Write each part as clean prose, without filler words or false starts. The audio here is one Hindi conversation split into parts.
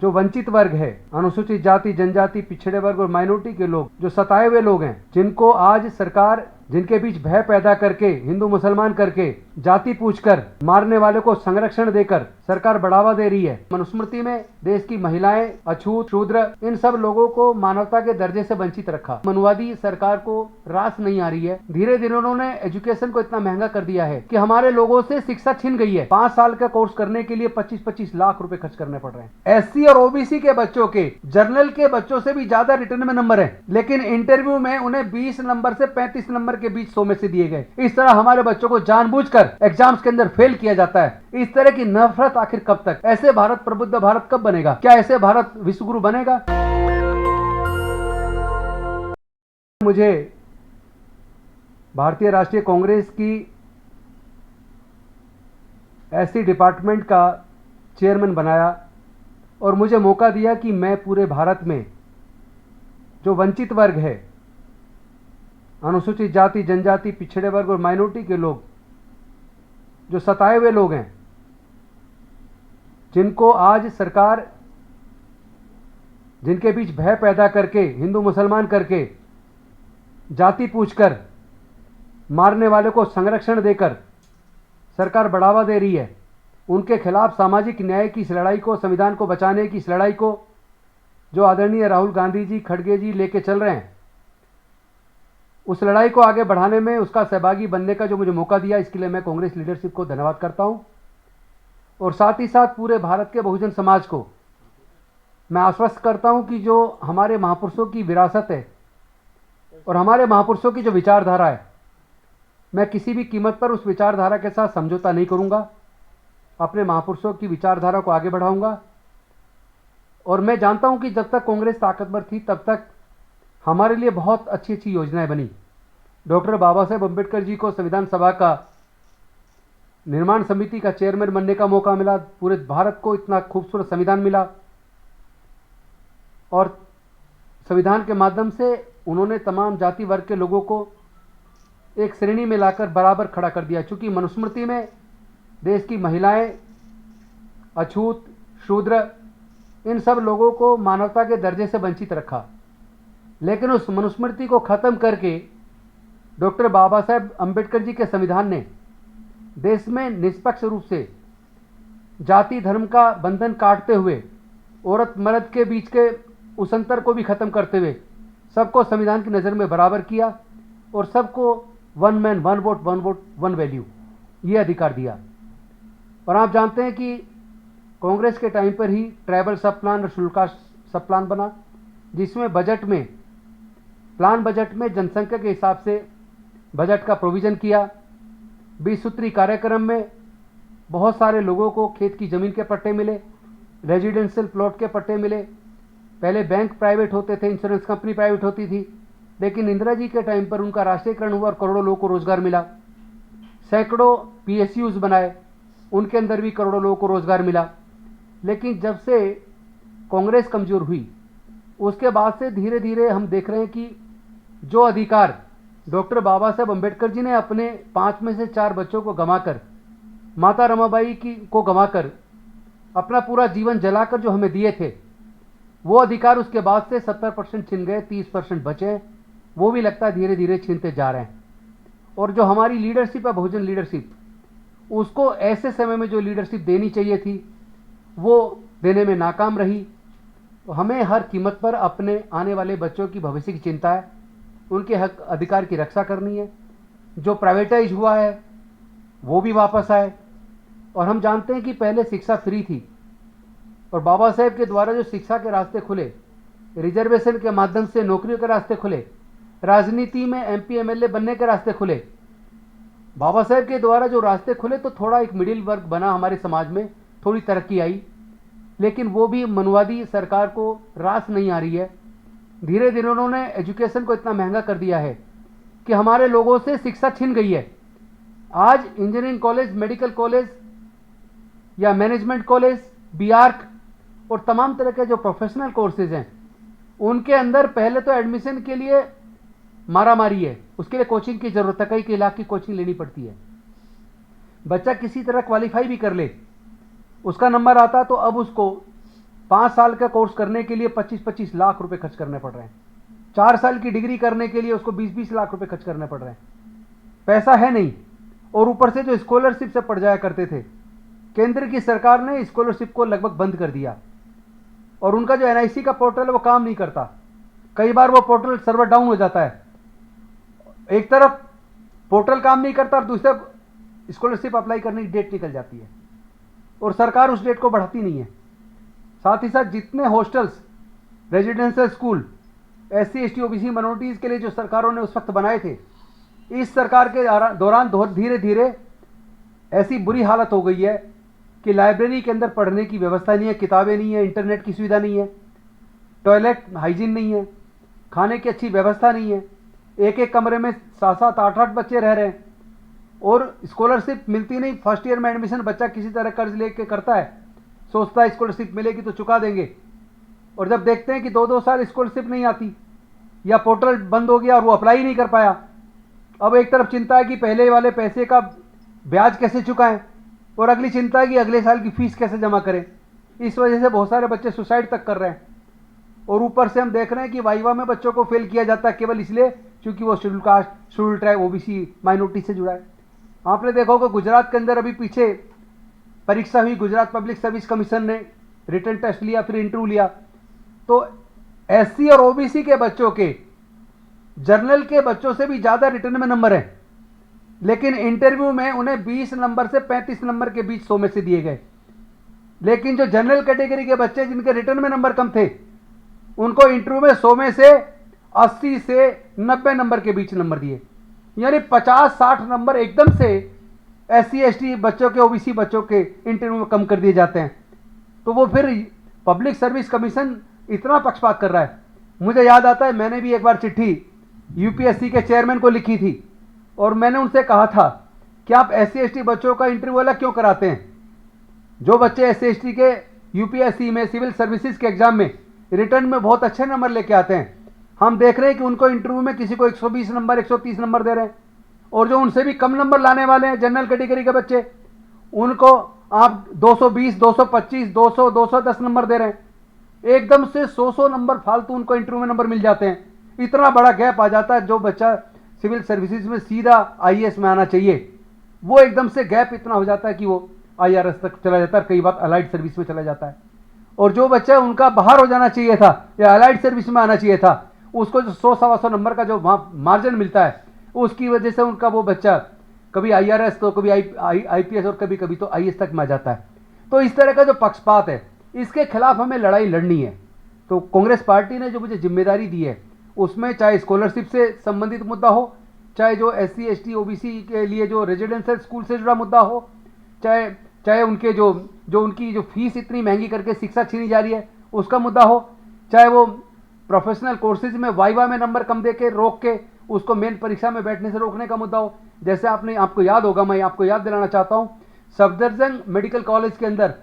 जो वंचित वर्ग है, अनुसूचित जाति, जनजाति, पिछड़े वर्ग और माइनॉरिटी के लोग, जो सताए हुए लोग हैं, जिनको आज सरकार जिनके बीच भय पैदा करके, हिंदू मुसलमान करके, जाति पूछकर मारने वाले को संरक्षण देकर सरकार बढ़ावा दे रही है। मनुस्मृति में देश की महिलाएं, अछूत, शूद्र, इन सब लोगों को मानवता के दर्जे से वंचित रखा। मनुवादी सरकार को रास नहीं आ रही है। धीरे धीरे उन्होंने एजुकेशन को इतना महंगा कर दिया है कि हमारे लोगों से शिक्षा छीन गई है। 5 साल का कोर्स करने के लिए 25-25 लाख रुपए खर्च करने पड़ रहे हैं। SC और OBC के बच्चों के, जर्नल के बच्चों से भी ज्यादा रिटर्न में नंबर है, लेकिन इंटरव्यू में उन्हें 20 नंबर से 35 नंबर के बीच 100 में से दिए गए। इस तरह हमारे बच्चों को जानबूझकर एग्जाम्स के अंदर फेल किया जाता है। इस तरह की नफरत आखिर कब तक? ऐसे भारत प्रबुद्ध भारत कब बनेगा? क्या ऐसे भारत विश्वगुरु बनेगा? मुझे भारतीय राष्ट्रीय कांग्रेस की SC डिपार्टमेंट का चेयरमैन बनाया और मुझे मौका दिया कि मैं पूरे भारत में जो वंचित वर्ग है, अनुसूचित जाति, जनजाति, पिछड़े वर्ग और माइनॉरिटी के लोग, जो सताए हुए लोग हैं, जिनको आज सरकार जिनके बीच भय पैदा करके, हिंदू मुसलमान करके, जाति पूछकर मारने वाले को संरक्षण देकर सरकार बढ़ावा दे रही है, उनके खिलाफ सामाजिक न्याय की इस लड़ाई को, संविधान को बचाने की इस लड़ाई को जो आदरणीय राहुल गांधी जी, खड़गे जी लेके चल रहे हैं, उस लड़ाई को आगे बढ़ाने में उसका सहभागी बनने का जो मुझे मौका दिया, इसके लिए मैं कांग्रेस लीडरशिप को धन्यवाद करता हूं। और साथ ही साथ पूरे भारत के बहुजन समाज को मैं आश्वस्त करता हूं कि जो हमारे महापुरुषों की विरासत है और हमारे महापुरुषों की जो विचारधारा है, मैं किसी भी कीमत पर उस विचारधारा के साथ समझौता नहीं करूंगा। अपने महापुरुषों की विचारधारा को आगे बढ़ाऊंगा। और मैं जानता हूं कि जब तक कांग्रेस ताकतवर थी तब तक हमारे लिए बहुत अच्छी अच्छी योजनाएं बनी। डॉक्टर बाबा साहेब अम्बेडकर जी को संविधान सभा का निर्माण समिति का चेयरमैन बनने का मौका मिला। पूरे भारत को इतना खूबसूरत संविधान मिला और संविधान के माध्यम से उन्होंने तमाम जाति वर्ग के लोगों को एक श्रेणी में लाकर बराबर खड़ा कर दिया। चूंकि मनुस्मृति में देश की महिलाएं, अछूत, शूद्र, इन सब लोगों को मानवता के दर्जे से वंचित रखा, लेकिन उस मनुस्मृति को खत्म करके डॉक्टर बाबा साहेब अम्बेडकर जी के संविधान ने देश में निष्पक्ष रूप से जाति धर्म का बंधन काटते हुए, औरत मर्द के बीच के उस अंतर को भी खत्म करते हुए सबको संविधान की नज़र में बराबर किया और सबको 1 मैन 1 वोट 1 वोट 1 वैल्यू ये अधिकार दिया। और आप जानते हैं कि कांग्रेस के टाइम पर ही ट्राइबल सब प्लान और शुल्कास्ट सब प्लान बना, जिसमें प्लान बजट में जनसंख्या के हिसाब से बजट का प्रोविज़न किया। 20 सूत्री कार्यक्रम में बहुत सारे लोगों को खेत की ज़मीन के पट्टे मिले, रेजिडेंशियल प्लॉट के पट्टे मिले। पहले बैंक प्राइवेट होते थे, इंश्योरेंस कंपनी प्राइवेट होती थी, लेकिन इंदिरा जी के टाइम पर उनका राष्ट्रीयकरण हुआ और करोड़ों लोगों को रोजगार मिला। सैकड़ों PSUs बनाए, उनके अंदर भी करोड़ों लोगों को रोजगार मिला। लेकिन जब से कांग्रेस कमज़ोर हुई, उसके बाद से धीरे धीरे हम देख रहे हैं कि जो अधिकार डॉक्टर बाबा साहेब अम्बेडकर जी ने अपने 5 में से 4 बच्चों को गंवाकर, माता रमाबाई को गंवाकर, अपना पूरा जीवन जलाकर जो हमें दिए थे, वो अधिकार उसके बाद से 70% छिन गए, 30% बचे हैं। वो भी लगता है धीरे धीरे छीनते जा रहे हैं। और जो हमारी लीडरशिप है, बहुजन लीडरशिप, उसको ऐसे समय में जो लीडरशिप देनी चाहिए थी वो देने में नाकाम रही। तो हमें हर कीमत पर अपने आने वाले बच्चों की भविष्य की चिंता है, उनके हक अधिकार की रक्षा करनी है। जो प्राइवेटाइज हुआ है वो भी वापस आए। और हम जानते हैं कि पहले शिक्षा फ्री थी और बाबा साहेब के द्वारा जो शिक्षा के रास्ते खुले, रिजर्वेशन के माध्यम से नौकरियों के रास्ते खुले, राजनीति में MP MLA बनने के रास्ते खुले, बाबा साहेब के द्वारा जो रास्ते खुले, तो थोड़ा एक मिडिल वर्ग बना, हमारे समाज में थोड़ी तरक्की आई। लेकिन वो भी मनुवादी सरकार को रास नहीं आ रही है। धीरे धीरे उन्होंने एजुकेशन को इतना महंगा कर दिया है कि हमारे लोगों से शिक्षा छीन गई है। आज इंजीनियरिंग कॉलेज, मेडिकल कॉलेज या मैनेजमेंट कॉलेज, BArc और तमाम तरह के जो प्रोफेशनल कोर्सेज हैं, उनके अंदर पहले तो एडमिशन के लिए मारामारी है, उसके लिए कोचिंग की जरूरत है, कई लाख की कोचिंग लेनी पड़ती है। बच्चा किसी तरह क्वालिफाई भी कर ले, उसका नंबर आता तो अब उसको 5 साल का कोर्स करने के लिए 25-25 लाख रुपए खर्च करने पड़ रहे हैं। 4 साल की डिग्री करने के लिए उसको 20-20 लाख रुपए खर्च करने पड़ रहे हैं। पैसा है नहीं, और ऊपर से जो स्कॉलरशिप से पढ़ जाया करते थे, केंद्र की सरकार ने स्कॉलरशिप को लगभग बंद कर दिया, और उनका जो एनआईसी का पोर्टल है वो काम नहीं करता। कई बार वो पोर्टल सर्वर डाउन हो जाता है। एक तरफ पोर्टल काम नहीं करता और दूसरी तरफ स्कॉलरशिप अप्लाई करने की डेट निकल जाती है, और सरकार उस डेट को बढ़ाती नहीं है। साथ ही साथ जितने hostels, residential school SC ST OBC minorities के लिए जो सरकारों ने उस वक्त बनाए थे, इस सरकार के दौरान धीरे धीरे ऐसी बुरी हालत हो गई है कि लाइब्रेरी के अंदर पढ़ने की व्यवस्था नहीं है, किताबें नहीं है, इंटरनेट की सुविधा नहीं है, टॉयलेट हाइजीन नहीं है, खाने की अच्छी व्यवस्था नहीं है। एक एक कमरे में 7-7 8-8 बच्चे रह रहे हैं, और स्कॉलरशिप मिलती नहीं। फर्स्ट ईयर में एडमिशन बच्चा किसी तरह कर्ज लेके करता है, सोचता है स्कॉलरशिप मिलेगी तो चुका देंगे, और जब देखते हैं कि 2-2 साल स्कॉलरशिप नहीं आती, या पोर्टल बंद हो गया और वो अप्लाई नहीं कर पाया, अब एक तरफ चिंता है कि पहले वाले पैसे का ब्याज कैसे चुकाएं, और अगली चिंता है कि अगले साल की फीस कैसे जमा करें। इस वजह से बहुत सारे बच्चे सुसाइड तक कर रहे हैं, और ऊपर से हम देख रहे हैं कि वाइवा में बच्चों को फेल किया जाता है केवल इसलिए क्योंकि वो schedule caste, schedule tribe, OBC minority से जुड़ा है। आपने देखा होगा गुजरात के अंदर अभी पीछे परीक्षा हुई, गुजरात पब्लिक सर्विस कमीशन ने रिटन टेस्ट लिया, फिर इंटरव्यू लिया, तो SC और OBC के बच्चों के जर्नल के बच्चों से भी ज़्यादा रिटर्न में नंबर हैं, लेकिन इंटरव्यू में उन्हें 20 नंबर से 35 नंबर के बीच 100 में से दिए गए। लेकिन जो जनरल कैटेगरी के बच्चे जिनके रिटर्न में नंबर कम थे, उनको इंटरव्यू में 100 में से 80 से 90 नंबर के बीच नंबर दिए। यानी 50-60 नंबर एकदम से SC ST बच्चों के, OBC बच्चों के इंटरव्यू में कम कर दिए जाते हैं। तो वो फिर पब्लिक सर्विस कमीशन इतना पक्षपात कर रहा है। मुझे याद आता है, मैंने भी एक बार चिट्ठी UPSC के चेयरमैन को लिखी थी, और मैंने उनसे कहा था कि आप SC ST बच्चों का इंटरव्यू अलग क्यों कराते हैं। जो बच्चे SC ST के UPSC में, सिविल सर्विसेज के एग्जाम में रिटर्न में बहुत अच्छे नंबर लेके आते हैं, हम देख रहे हैं कि उनको इंटरव्यू में किसी को 120 नंबर, 130 नंबर दे रहे हैं, और जो उनसे भी कम नंबर लाने वाले हैं जनरल कैटेगरी के बच्चे, उनको आप 220, 225, 200, 210 नंबर दे रहे हैं। एकदम से 100 नंबर फालतू उनको इंटरव्यू में नंबर मिल जाते हैं। इतना बड़ा गैप आ जाता है। जो बच्चा सिविल सर्विसेज में सीधा IAS में आना चाहिए, वो एकदम से गैप इतना हो जाता है कि वो IRS तक चला जाता है, कई बार अलाइड सर्विस में चला जाता है। और जो बच्चा उनका बाहर हो जाना चाहिए था या अलाइड सर्विस में आना चाहिए था, उसको जो 100-125 नंबर का जो मार्जिन मिलता है, उसकी वजह से उनका वो बच्चा कभी IRS तो कभी IPS और कभी कभी तो IAS तक में आ जाता है। तो इस तरह का जो पक्षपात है, इसके खिलाफ हमें लड़ाई लड़नी है। तो कांग्रेस पार्टी ने जो मुझे जिम्मेदारी दी है, उसमें चाहे स्कॉलरशिप से संबंधित मुद्दा हो, चाहे जो SC ST OBC के लिए जो रेजिडेंशियल स्कूल से जुड़ा मुद्दा हो, चाहे उनके जो उनकी जो फीस इतनी महंगी करके शिक्षा छीनी जा रही है उसका मुद्दा हो, चाहे वो प्रोफेशनल कोर्सेज में वाइवा में नंबर कम दे के रोक के उसको मेन परीक्षा में बैठने से रोकने का मुद्दा हो। जैसे आपको याद होगा, मैं आपको याद दिलाना चाहता हूँ, सफदरजंग मेडिकल कॉलेज के अंदर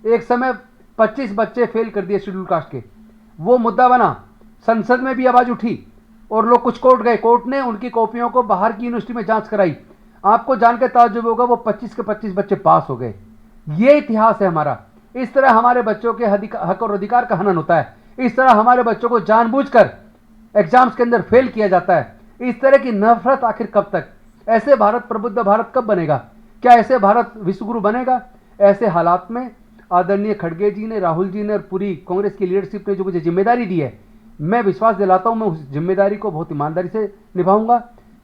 एक समय 25 बच्चे फेल कर दिए शेड्यूल कास्ट के। वो मुद्दा बना, संसद में भी आवाज़ उठी, और लोग कुछ कोर्ट गए, कोर्ट ने उनकी कॉपियों को बाहर की यूनिवर्सिटी में जांच कराई। आपको जानकर ताज्जुब होगा, वो 25 के 25 बच्चे पास हो गए। ये इतिहास है हमारा। इस तरह हमारे बच्चों के हक और अधिकार का हनन होता है। इस तरह हमारे बच्चों को जानबूझकर एग्जाम्स के अंदर फेल किया जाता है। इस तरह की नफरत आखिर कब तक? ऐसे भारत, प्रबुद्ध भारत कब बनेगा? क्या ऐसे भारत विश्वगुरु बनेगा? ऐसे हालात में आदरणीय खड़गे जी ने, राहुल जी ने और पूरी कांग्रेस की लीडरशिप ने जो मुझे जिम्मेदारी दी है, मैं विश्वास दिलाता हूं मैं उस जिम्मेदारी को बहुत ईमानदारी से निभाऊंगा।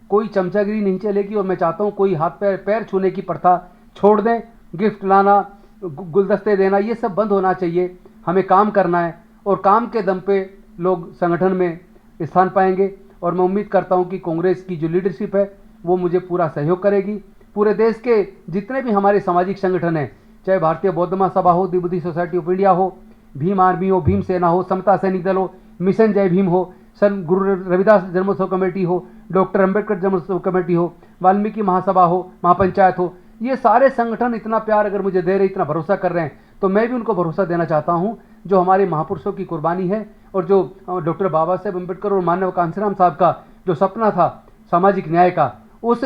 कोई चमचागिरी नहीं चलेगी, और मैं चाहता हूं कोई हाथ पैर छूने की प्रथा छोड़ दें। गिफ्ट लाना, गुलदस्ते देना, ये सब बंद होना चाहिए। हमें काम करना है, और काम के दम पे लोग संगठन में स्थान पाएंगे। और मैं उम्मीद करता हूं कि कांग्रेस की जो लीडरशिप है वो मुझे पूरा सहयोग करेगी। पूरे देश के जितने भी हमारे सामाजिक संगठन हैं, चाहे भारतीय बौद्ध महासभा हो, दी बुद्धि सोसाइटी ऑफ इंडिया हो, भीम आर्मी हो, भीम सेना हो, समता सैनिक दल हो, मिशन जय भीम हो, सन गुरु रविदास जन्मोत्सव कमेटी हो, डॉक्टर अंबेडकर जन्मोत्सव कमेटी हो, वाल्मीकि महासभा हो, महापंचायत हो, ये सारे संगठन इतना प्यार अगर मुझे दे रहे, इतना भरोसा कर रहे हैं, तो मैं भी उनको भरोसा देना चाहता हूँ। जो हमारे महापुरुषों की कुर्बानी है, और जो डॉक्टर बाबा साहेब अम्बेडकर और माननीय कांशीराम साहब का जो सपना था सामाजिक न्याय का, उस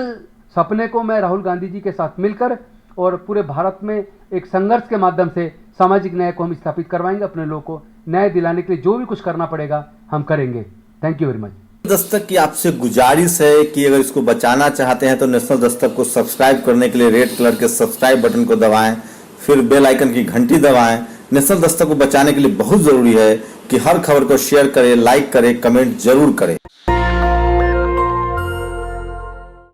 सपने को मैं राहुल गांधी जी के साथ मिलकर और पूरे भारत में एक संघर्ष के माध्यम से सामाजिक न्याय को हम स्थापित करवाएंगे। अपने लोगों को न्याय दिलाने के लिए जो भी कुछ करना पड़ेगा हम करेंगे। Thank you very much. Dastak की आपसे गुजारिश है कि अगर इसको बचाना चाहते हैं तो नेशनल दस्तक को सब्सक्राइब करने के लिए रेड कलर के सब्सक्राइब बटन को दबाएं, फिर बेल आइकन की घंटी दबाएं। नेशनल दस्तक को बचाने के लिए बहुत जरूरी है कि हर खबर को शेयर करें, लाइक करें, कमेंट जरूर करें।